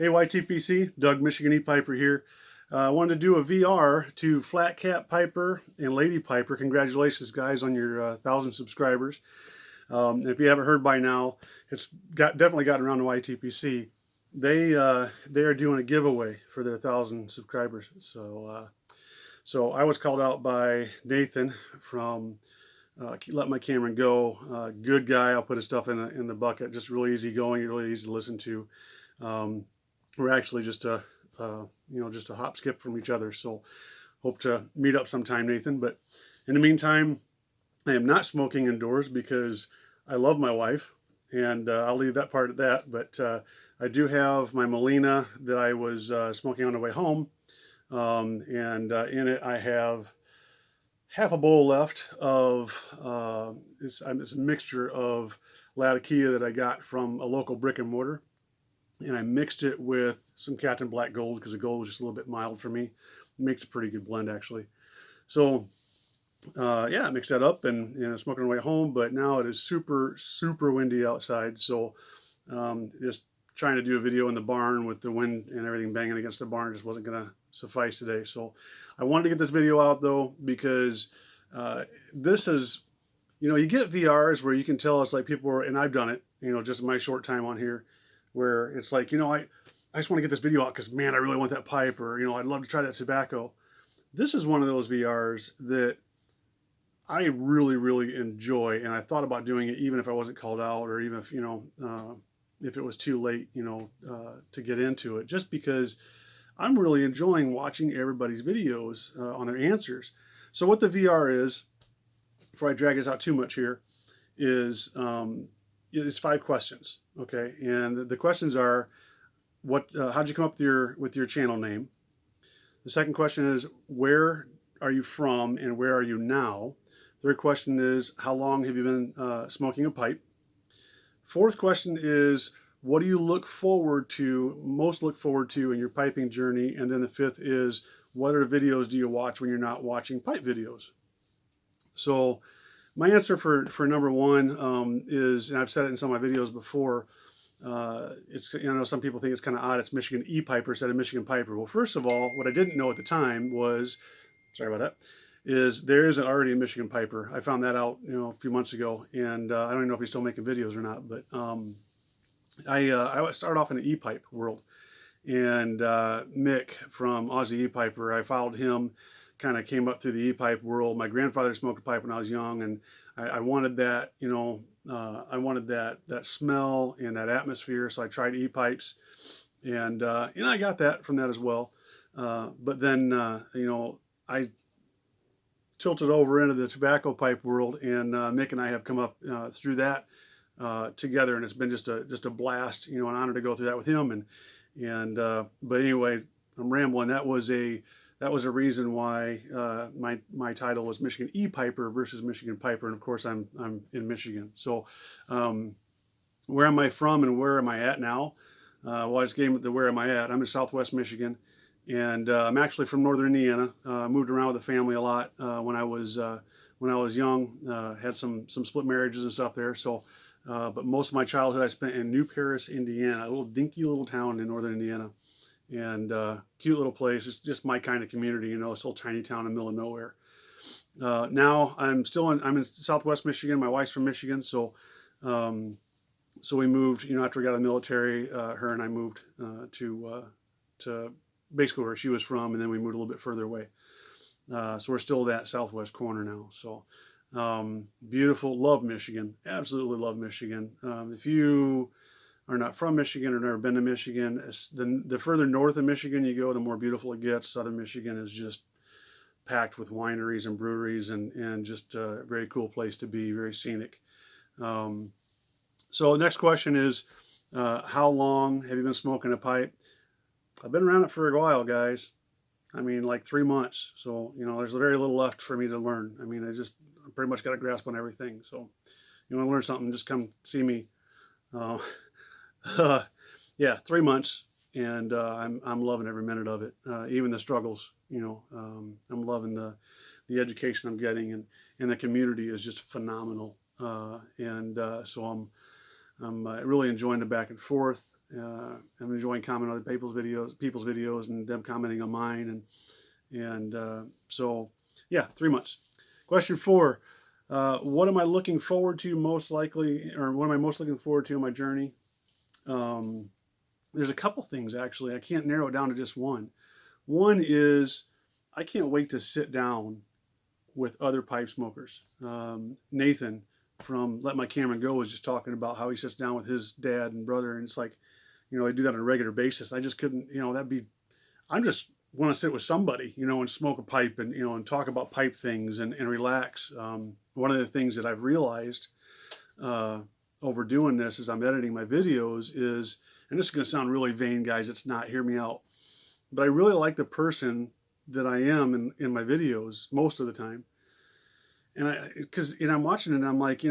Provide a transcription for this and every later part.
Hey YTPC, Doug Michigan E-Piper here. I wanted to do a VR to Flatcap Piper and Lady Piper. Congratulations guys on your 1,000 subscribers. If you haven't heard by now, it's definitely gotten around to YTPC. They are doing a giveaway for their 1,000 subscribers. So I was called out by Nathan from Let My Camera Go. Good guy. I'll put his stuff in the bucket. Just really easy going, really easy to listen to. We're actually just a just a hop skip from each other. So hope to meet up sometime, Nathan. But in the meantime, I am not smoking indoors because I love my wife, and I'll leave that part at that. But I do have my Molina that I was smoking on the way home, and in it I have half a bowl left of it's a mixture of Latakia that I got from a local brick and mortar. And I mixed it with some Captain Black Gold because the gold was just a little bit mild for me. It makes a pretty good blend actually. So yeah, I mixed that up and smoking on the way home. But now it is super windy outside, so just trying to do a video in the barn with the wind and everything banging against the barn just wasn't gonna suffice today. So I wanted to get this video out though because this is, you get VRs where you can tell it's like people are, and I've done it, just in my short time on here, where it's like, I just want to get this video out because, man, I really want that pipe, or, I'd love to try that tobacco. This is one of those VRs that I really enjoy, and I thought about doing it even if I wasn't called out, or even if it was too late, to get into it, just because I'm really enjoying watching everybody's videos on their answers. So what the VR is, before I drag this out too much here, is it's 5 questions, okay? And the questions are, how'd you come up with your channel name? The second question is, where are you from and where are you now? Third question is, how long have you been smoking a pipe? Fourth question is, what do you most look forward to in your piping journey? And then the fifth is, what other videos do you watch when you're not watching pipe videos? So my answer for number one is, and I've said it in some of my videos before, it's, some people think it's kind of odd, it's Michigan E-Piper instead of Michigan Piper. Well, first of all, what I didn't know at the time was, sorry about that, is there is already a Michigan Piper. I found that out, a few months ago, and I don't even know if he's still making videos or not, but I started off in the E-Pipe world, and Mick from Aussie E-Piper, I followed him, kind of came up through the E-Pipe world. My grandfather smoked a pipe when I was young, and I wanted that, I wanted that smell and that atmosphere, so I tried E-Pipes, and I got that from that as well. But then, I tilted over into the tobacco pipe world, and Mick and I have come up through that together, and it's been just a blast, an honor to go through that with him. But anyway, I'm rambling. That was a reason why my title was Michigan E-Piper versus Michigan Piper, and of course I'm in Michigan. So where am I from and where am I at now? Well, I just gave the where am I at. I'm in Southwest Michigan, and I'm actually from Northern Indiana. Moved around with the family a lot when I was young. Had some split marriages and stuff there. So, but most of my childhood I spent in New Paris, Indiana, a little dinky little town in Northern Indiana. And cute little place. It's just my kind of community, a little tiny town in the middle of nowhere. Now I'm in Southwest Michigan. My wife's from Michigan, so we moved. After we got out of the military, her and I moved to basically where she was from, and then we moved a little bit further away. So we're still that southwest corner now. So beautiful, love Michigan, absolutely love Michigan. If you are not from Michigan or never been to Michigan, the further north of Michigan you go, the more beautiful it gets. Southern Michigan is just packed with wineries and breweries, and just a very cool place to be, very scenic. So the next question is, how long have you been smoking a pipe? I've been around it for a while, guys. I mean, like 3 months. So, there's very little left for me to learn. I mean, I pretty much got a grasp on everything. So, you want to learn something, just come see me. Yeah, 3 months, and I'm loving every minute of it. Even the struggles, I'm loving the education I'm getting, and the community is just phenomenal. So I'm really enjoying the back and forth, I'm enjoying commenting on other people's videos, and them commenting on mine, and so yeah, 3 months. Question 4: what am I looking forward to most likely, or what am I most looking forward to in my journey? Um, there's a couple things actually. I can't narrow it down to just one. One is I can't wait to sit down with other pipe smokers. Nathan from Let My Camera Go was just talking about how he sits down with his dad and brother, and it's like, they do that on a regular basis. I just couldn't, I'm just want to sit with somebody, and smoke a pipe, and talk about pipe things, and relax. One of the things that I've realized over doing this as I'm editing my videos is, and this is going to sound really vain, guys, it's not, hear me out, but I really like the person that I am in my videos most of the time. And because I'm watching it and I'm like,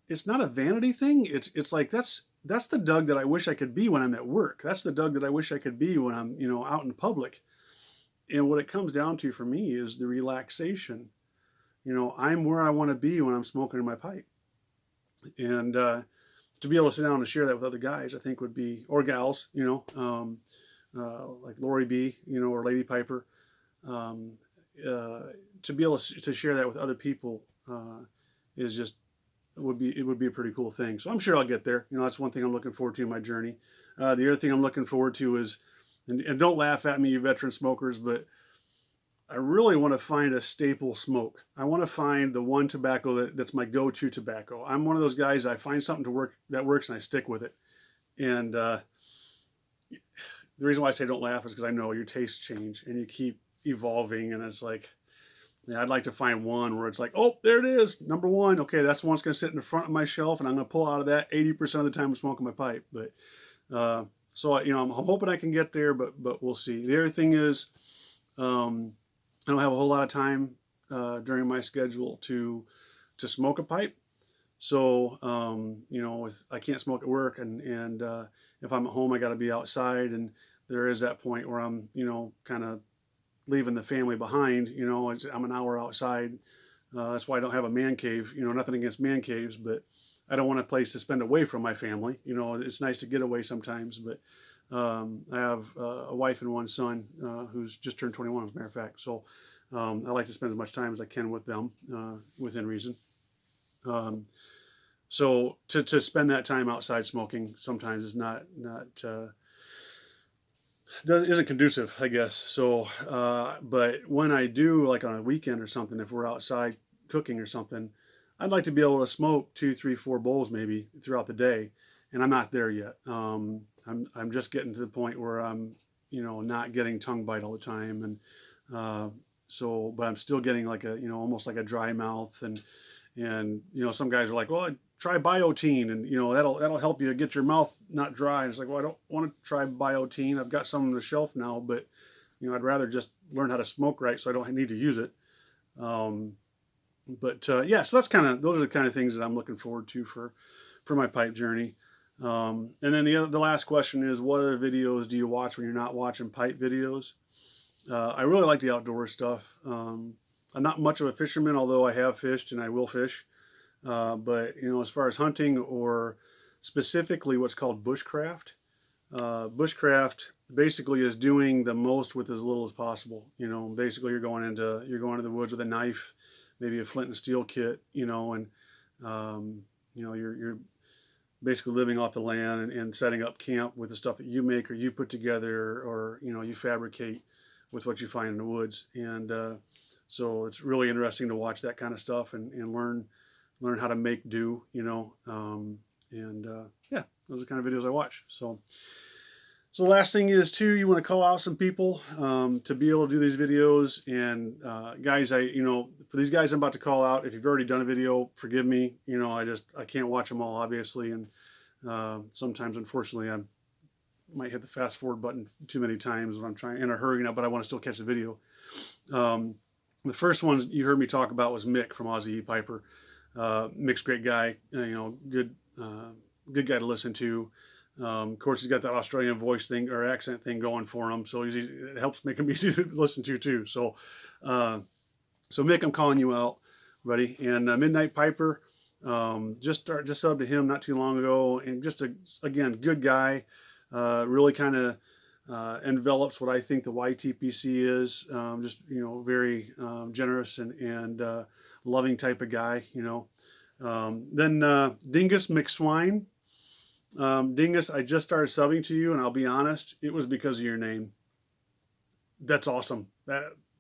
it's not a vanity thing. It's like, that's the Doug that I wish I could be when I'm at work. That's the Doug that I wish I could be when I'm, out in public. And what it comes down to for me is the relaxation. I'm where I want to be when I'm smoking in my pipe. And to be able to sit down and share that with other guys, I think would be, or gals, like Lori B, or Lady Piper. To be able to share that with other people is just, it would be a pretty cool thing. So I'm sure I'll get there. That's one thing I'm looking forward to in my journey. The other thing I'm looking forward to is, and don't laugh at me, you veteran smokers, but I really want to find a staple smoke. I want to find the one tobacco that's my go-to tobacco. I'm one of those guys, I find something that works and I stick with it. And the reason why I say don't laugh is because I know your tastes change and you keep evolving, and it's like, I'd like to find one where it's like, oh, there it is, number one. Okay, that's the one that's going to sit in the front of my shelf, and I'm going to pull out of that 80% of the time I'm smoking my pipe. But so I'm hoping I can get there, but we'll see. The other thing is, I don't have a whole lot of time during my schedule to smoke a pipe. So I can't smoke at work, and if I'm at home, I got to be outside, and there is that point where I'm kind of leaving the family behind. I'm an hour outside. That's why I don't have a man cave. Nothing against man caves, but I don't want a place to spend away from my family. It's nice to get away sometimes, but I have a wife and one son who's just turned 21, as a matter of fact. So I like to spend as much time as I can with them within reason. So to spend that time outside smoking sometimes is not isn't conducive, I guess. So, but when I do, like on a weekend or something, if we're outside cooking or something, I'd like to be able to smoke 2, 3, 4 bowls maybe throughout the day, and I'm not there yet. I'm just getting to the point where I'm, not getting tongue bite all the time, and but I'm still getting like a, almost like a dry mouth, and some guys are like, well, try biotin, and that'll help you get your mouth not dry. And it's like, well, I don't want to try biotin. I've got some on the shelf now, but I'd rather just learn how to smoke right, so I don't need to use it. Yeah, so those are the kind of things that I'm looking forward to for my pipe journey. And then the last question is, what other videos do you watch when you're not watching pipe videos? I really like the outdoor stuff. I'm not much of a fisherman, although I have fished and I will fish. But as far as hunting, or specifically what's called bushcraft, bushcraft basically is doing the most with as little as possible. Basically you're going into the woods with a knife, maybe a flint and steel kit, and you're basically living off the land and setting up camp with the stuff that you make or you put together, or you fabricate with what you find in the woods. And so it's really interesting to watch that kind of stuff and learn how to make do, yeah, those are the kind of videos I watch. So the last thing is too, you want to call out some people to be able to do these videos. And guys, for these guys I'm about to call out, if you've already done a video, forgive me. I can't watch them all, obviously, and sometimes, unfortunately, I might hit the fast forward button too many times when I'm trying in a hurry now, but I want to still catch the video. The first one you heard me talk about was Mick from Aussie Piper. Mick's a great guy, good guy to listen to. Of course, he's got that Australian voice thing or accent thing going for him, so it helps make him easy to listen to too. So Mick, I'm calling you out, buddy. And Midnight Piper, just subbed to him not too long ago, and again, good guy. Really kind of envelops what I think the YTPC is. Just, very generous and loving type of guy, Then Dingus McSwine. Dingus, I just started subbing to you, and I'll be honest, it was because of your name. That's awesome.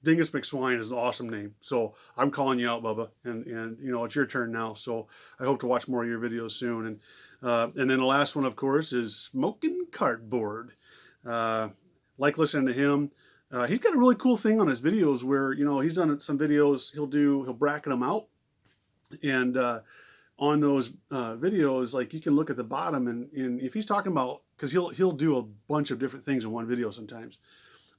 Dingus McSwine is an awesome name. So I'm calling you out, Bubba, and it's your turn now. So I hope to watch more of your videos soon. And then the last one, of course, is Smoking Cardboard. Like listening to him. He's got a really cool thing on his videos where he's done some videos. He'll bracket them out, and on those videos, like you can look at the bottom, and if he's talking about, because he'll do a bunch of different things in one video sometimes.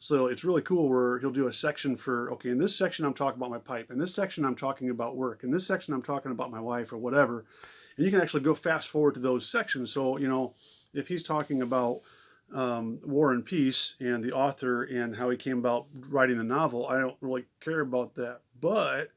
So it's really cool where he'll do a section for, okay, in this section I'm talking about my pipe, in this section I'm talking about work, in this section I'm talking about my wife or whatever. And you can actually go fast forward to those sections. So, if he's talking about War and Peace and the author and how he came about writing the novel, I don't really care about that. But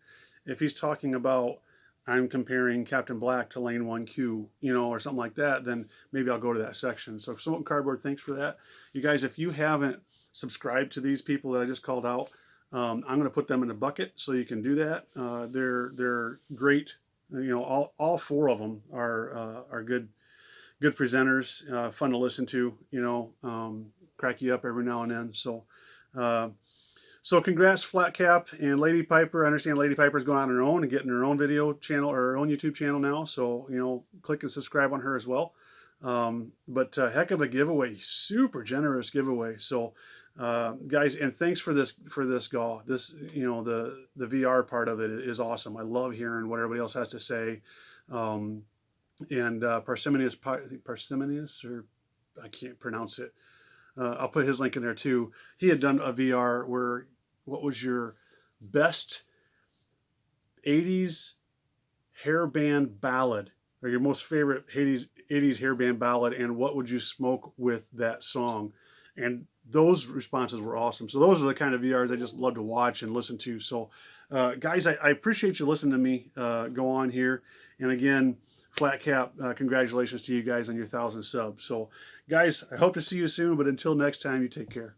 if he's talking about, I'm comparing Captain Black to Lane 1Q, or something like that, then maybe I'll go to that section. So Smoking Cardboard, thanks for that. You guys, if you haven't subscribed to these people that I just called out, I'm going to put them in a bucket so you can do that. They're great. All four of them are good presenters, fun to listen to. Crack you up every now and then. So congrats, Flatcap and Lady Piper. I understand Lady Piper's going on her own and getting her own video channel or her own YouTube channel now. So click and subscribe on her as well. But heck of a giveaway, super generous giveaway. So guys, and thanks for this GAW. This, the VR part of it is awesome. I love hearing what everybody else has to say. And Parsimonious, or I can't pronounce it. I'll put his link in there too. He had done a VR where, what was your best 80s hairband ballad, or your most favorite 80s hairband ballad, and what would you smoke with that song? And those responses were awesome. So those are the kind of VRs I just love to watch and listen to. So guys, I appreciate you listening to me go on here. And again, Flatcap, congratulations to you guys on your 1,000 subs. So guys, I hope to see you soon, but until next time, you take care.